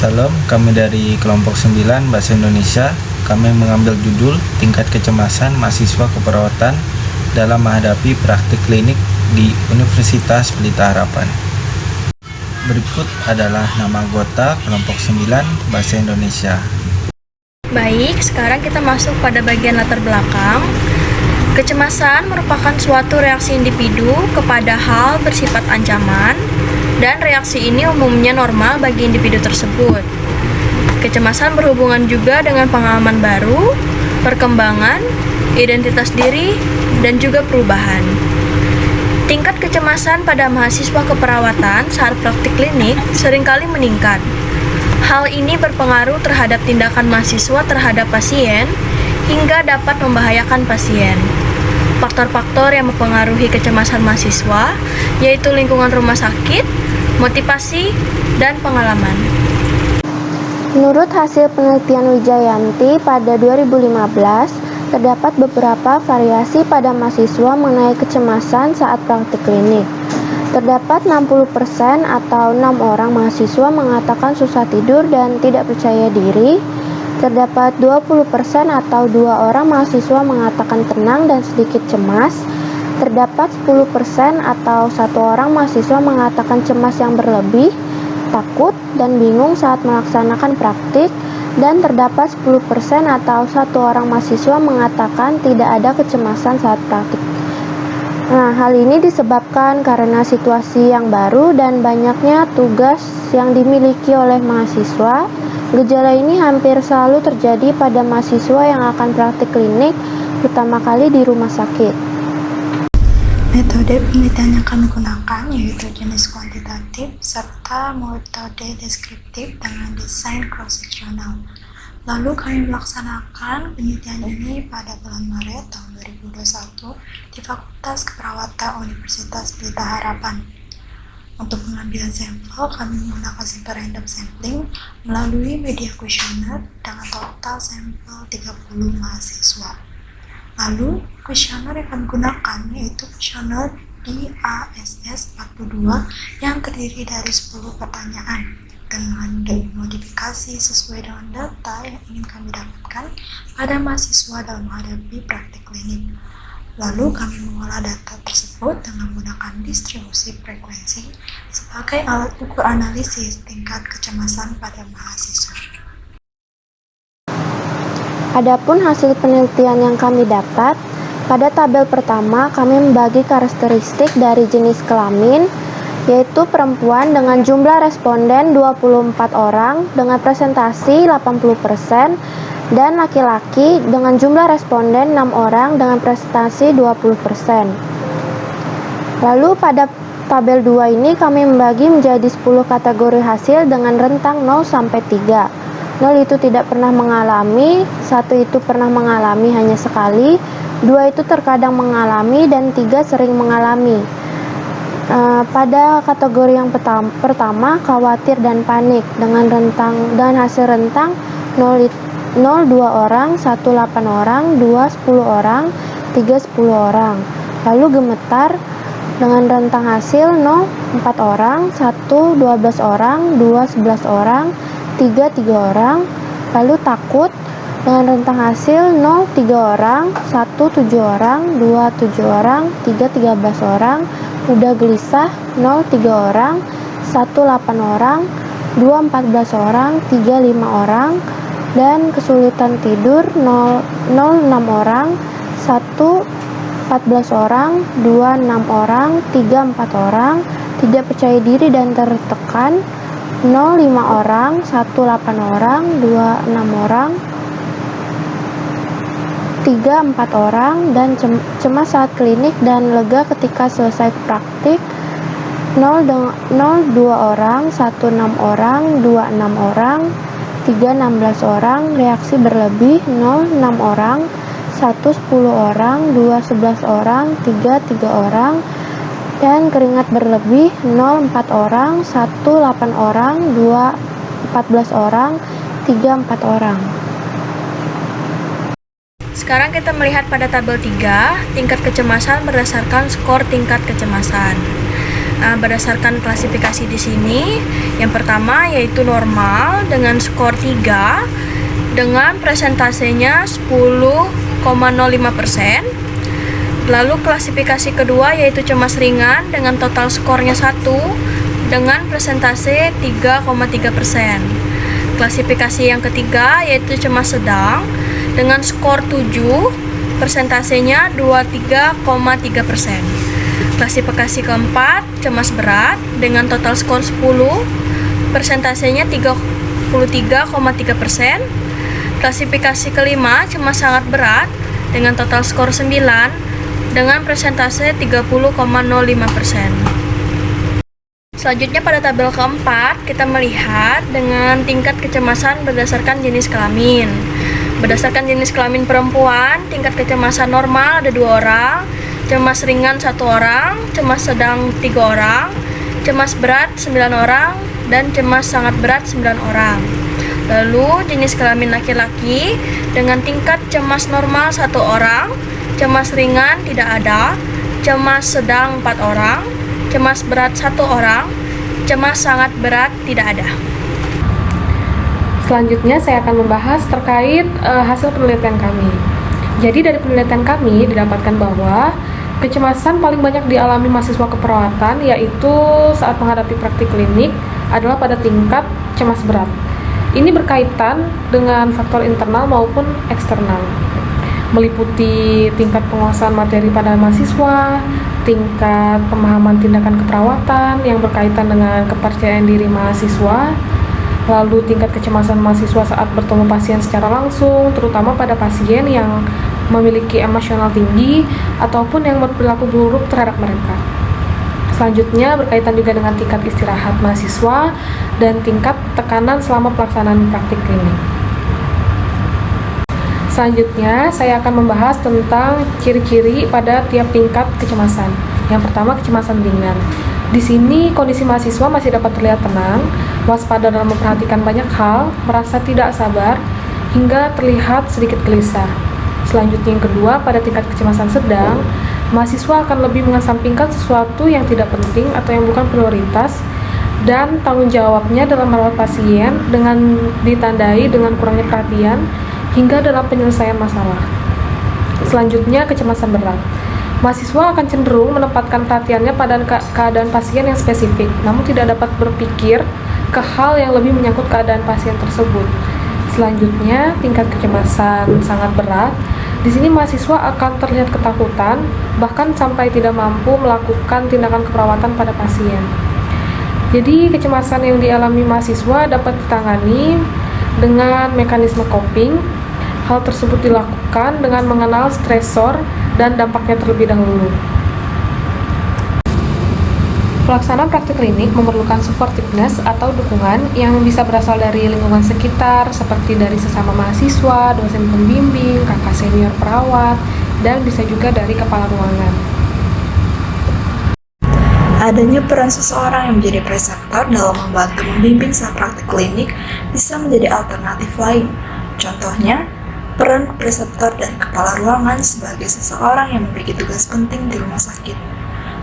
Salam, kami dari kelompok 9 Bahasa Indonesia. Kami mengambil judul Tingkat Kecemasan Mahasiswa Keperawatan dalam menghadapi praktik klinik di Universitas Pelita Harapan. Berikut adalah nama anggota kelompok 9 Bahasa Indonesia. Baik, sekarang kita masuk pada bagian latar belakang. Kecemasan merupakan suatu reaksi individu kepada hal bersifat ancaman, dan reaksi ini umumnya normal bagi individu tersebut. Kecemasan berhubungan juga dengan pengalaman baru, perkembangan, identitas diri, dan juga perubahan. Tingkat kecemasan pada mahasiswa keperawatan saat praktik klinik seringkali meningkat. Hal ini berpengaruh terhadap tindakan mahasiswa terhadap pasien hingga dapat membahayakan pasien. Faktor-faktor yang mempengaruhi kecemasan mahasiswa yaitu lingkungan rumah sakit, motivasi, dan pengalaman. Menurut hasil penelitian Wijayanti pada 2015, terdapat beberapa variasi pada mahasiswa mengenai kecemasan saat praktik klinik. Terdapat 60% atau 6 orang mahasiswa mengatakan susah tidur dan tidak percaya diri. Terdapat 20% atau 2 orang mahasiswa mengatakan tenang dan sedikit cemas. Terdapat 10% atau 1 orang mahasiswa mengatakan cemas yang berlebih, takut, dan bingung saat melaksanakan praktik. Dan terdapat 10% atau 1 orang mahasiswa mengatakan tidak ada kecemasan saat praktik. Nah, hal ini disebabkan karena situasi yang baru dan banyaknya tugas yang dimiliki oleh mahasiswa. Gejala ini hampir selalu terjadi pada mahasiswa yang akan praktik klinik, pertama kali di rumah sakit. Metode penelitian yang kami gunakan yaitu jenis kuantitatif serta metode deskriptif dengan desain cross-seksional. Lalu kami melaksanakan penelitian ini pada bulan Maret tahun 2021 di Fakultas Keperawatan Universitas Pelita Harapan. Untuk pengambilan sampel, kami menggunakan sampel random sampling melalui media kuesioner dengan total sampel 30 mahasiswa. Lalu, kuesioner yang kami gunakan yaitu kuesioner DASS 42 yang terdiri dari 10 pertanyaan dengan dimodifikasi sesuai dengan data yang ingin kami dapatkan pada mahasiswa dalam menghadapi praktik klinik. Lalu kami mengolah data tersebut dengan menggunakan distribusi frekuensi sebagai alat ukur analisis tingkat kecemasan pada mahasiswa. Adapun hasil penelitian yang kami dapat, pada tabel pertama kami membagi karakteristik dari jenis kelamin, yaitu perempuan dengan jumlah responden 24 orang dengan presentasi 80%, dan laki-laki dengan jumlah responden 6 orang dengan presentasi 20%. Lalu pada tabel 2 ini kami membagi menjadi 10 kategori hasil dengan rentang 0 sampai 3. 0 itu tidak pernah mengalami, 1 itu pernah mengalami hanya sekali, 2 itu terkadang mengalami, dan 3 sering mengalami. Pada kategori yang pertama, khawatir dan panik dengan hasil rentang 0 2 orang, 1 8 orang, 2 10 orang, 3 10 orang. Lalu gemetar dengan rentang hasil 0 4 orang, 1 12 orang, 2 11 orang, 3 3 orang. Lalu takut dengan rentang hasil 0 3 orang, 1 7 orang, 2 7 orang, 3 13 orang. Mudah gelisah 0 3 orang, 1 8 orang, 2 14 orang, 3 5 orang. Dan kesulitan tidur 0 6 orang, 1 14 orang, 2 6 orang, 3 4 orang. Tidak percaya diri dan tertekan 0 5 orang, 1 8 orang, 2 6 orang, 3 4 orang. Dan cemas saat klinik dan lega ketika selesai praktik 0 2 orang, 1 6 orang, 2 6 orang, 3 16 orang. Reaksi berlebih 0 6 orang, 1 10 orang, 2 11 orang, 3 3 orang. Dan keringat berlebih 0 4 orang, 1 8 orang, 2 14 orang, 3 4 orang. Sekarang kita melihat pada tabel 3, tingkat kecemasan berdasarkan skor tingkat kecemasan. berdasarkan klasifikasi di sini. Yang pertama yaitu normal dengan skor 3 dengan presentasenya 10,05%. Lalu klasifikasi kedua yaitu cemas ringan dengan total skornya 1 dengan presentase 3,3%. Klasifikasi yang ketiga yaitu cemas sedang dengan skor 7, persentasenya 23,3%. Klasifikasi keempat cemas berat dengan total skor 10, persentasenya 33,3%. Klasifikasi kelima cemas sangat berat dengan total skor 9 dengan persentase 30,05%. Selanjutnya pada tabel keempat kita melihat dengan tingkat kecemasan berdasarkan jenis kelamin. Berdasarkan jenis kelamin perempuan, tingkat kecemasan normal ada 2 orang, cemas ringan 1 orang, cemas sedang 3 orang, cemas berat 9 orang, dan cemas sangat berat 9 orang. Lalu jenis kelamin laki-laki dengan tingkat cemas normal 1 orang, cemas ringan tidak ada, cemas sedang 4 orang, cemas berat 1 orang, cemas sangat berat tidak ada. Selanjutnya saya akan membahas terkait hasil penelitian kami. Jadi dari penelitian kami didapatkan bahwa kecemasan paling banyak dialami mahasiswa keperawatan yaitu saat menghadapi praktik klinik adalah pada tingkat cemas berat. Ini berkaitan dengan faktor internal maupun eksternal, meliputi tingkat penguasaan materi pada mahasiswa, tingkat pemahaman tindakan keperawatan yang berkaitan dengan kepercayaan diri mahasiswa, lalu tingkat kecemasan mahasiswa saat bertemu pasien secara langsung, terutama pada pasien yang memiliki emosional tinggi ataupun yang berperilaku buruk terhadap mereka. Selanjutnya berkaitan juga dengan tingkat istirahat mahasiswa dan tingkat tekanan selama pelaksanaan praktik klinik. Selanjutnya, saya akan membahas tentang ciri-ciri pada tiap tingkat kecemasan. Yang pertama, kecemasan ringan. Di sini, kondisi mahasiswa masih dapat terlihat tenang, waspada dalam memperhatikan banyak hal, merasa tidak sabar, hingga terlihat sedikit gelisah. Selanjutnya, yang kedua, pada tingkat kecemasan sedang, mahasiswa akan lebih mengesampingkan sesuatu yang tidak penting atau yang bukan prioritas, dan tanggung jawabnya dalam merawat pasien dengan ditandai dengan kurangnya perhatian, hingga dalam penyelesaian masalah. Selanjutnya, kecemasan berat. Mahasiswa akan cenderung menempatkan perhatiannya pada keadaan pasien yang spesifik, namun tidak dapat berpikir ke hal yang lebih menyangkut keadaan pasien tersebut. Selanjutnya, tingkat kecemasan sangat berat. Di sini mahasiswa akan terlihat ketakutan, bahkan sampai tidak mampu melakukan tindakan keperawatan pada pasien. Jadi, kecemasan yang dialami mahasiswa dapat ditangani dengan mekanisme coping. Hal tersebut dilakukan dengan mengenal stresor dan dampaknya terlebih dahulu. Pelaksanaan praktik klinik memerlukan supportiveness atau dukungan yang bisa berasal dari lingkungan sekitar seperti dari sesama mahasiswa, dosen pembimbing, kakak senior perawat, dan bisa juga dari kepala ruangan. Adanya peran seseorang yang menjadi preseptor dalam membantu membimbing saat praktik klinik bisa menjadi alternatif lain. Contohnya, peran preseptor dan kepala ruangan sebagai seseorang yang memiliki tugas penting di rumah sakit.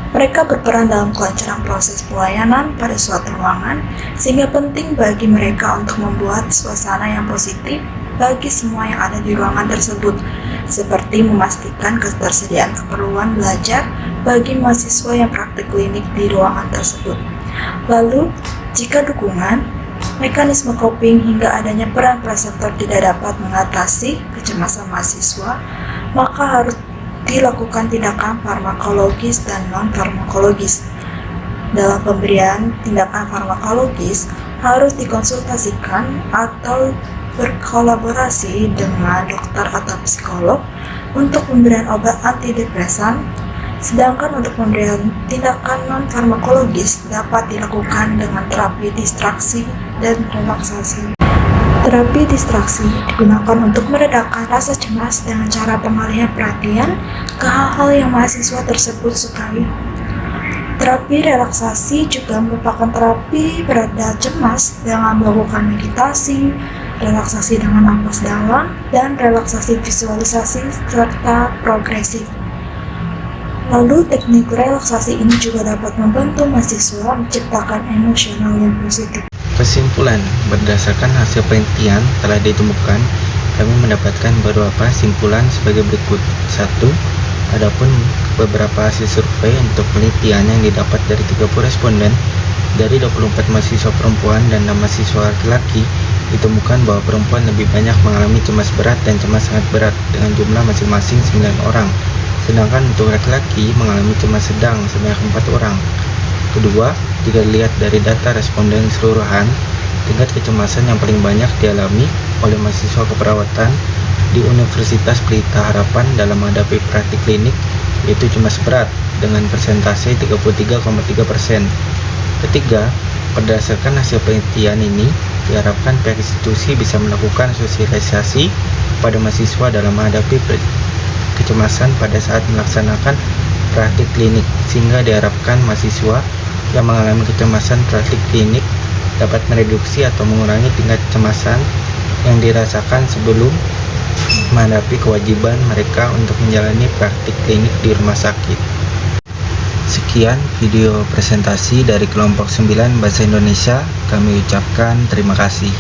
Mereka berperan dalam kelancaran proses pelayanan pada suatu ruangan, sehingga penting bagi mereka untuk membuat suasana yang positif bagi semua yang ada di ruangan tersebut, seperti memastikan ketersediaan keperluan belajar bagi mahasiswa yang praktik klinik di ruangan tersebut. Lalu, jika dukungan, mekanisme coping hingga adanya peran preseptor tidak dapat mengatasi kecemasan mahasiswa, maka harus dilakukan tindakan farmakologis dan non-farmakologis. Dalam pemberian tindakan farmakologis, harus dikonsultasikan atau berkolaborasi dengan dokter atau psikolog untuk pemberian obat antidepresan, sedangkan untuk pemberian tindakan non-farmakologis dapat dilakukan dengan terapi distraksi dan relaksasi. Terapi distraksi digunakan untuk meredakan rasa cemas dengan cara pengalihan perhatian ke hal-hal yang mahasiswa tersebut sukai. Terapi relaksasi juga merupakan terapi pereda cemas dengan melakukan meditasi, relaksasi dengan napas dalam, dan relaksasi visualisasi serta progresif. Lalu teknik relaksasi ini juga dapat membantu mahasiswa menciptakan emosional yang positif. Kesimpulan, berdasarkan hasil penelitian telah ditemukan, kami mendapatkan beberapa simpulan sebagai berikut. 1. Adapun beberapa hasil survei untuk penelitian yang didapat dari 30 responden, dari 24 mahasiswa perempuan dan 6 mahasiswa laki-laki, ditemukan bahwa perempuan lebih banyak mengalami cemas berat dan cemas sangat berat dengan jumlah masing-masing 9 orang. Sedangkan untuk laki-laki mengalami cemas sedang sebanyak 4 orang. Kedua, jika dilihat dari data responden keseluruhan, tingkat kecemasan yang paling banyak dialami oleh mahasiswa keperawatan di Universitas Pelita Harapan dalam menghadapi praktik klinik, yaitu cemas berat dengan persentase 33,3%. Ketiga, berdasarkan hasil penelitian ini, diharapkan pihak institusi bisa melakukan sosialisasi pada mahasiswa dalam menghadapi kecemasan pada saat melaksanakan praktik klinik, sehingga diharapkan mahasiswa yang mengalami kecemasan praktik klinik dapat mereduksi atau mengurangi tingkat kecemasan yang dirasakan sebelum menghadapi kewajiban mereka untuk menjalani praktik klinik di rumah sakit. Sekian video presentasi dari kelompok 9 Bahasa Indonesia. Kami ucapkan terima kasih.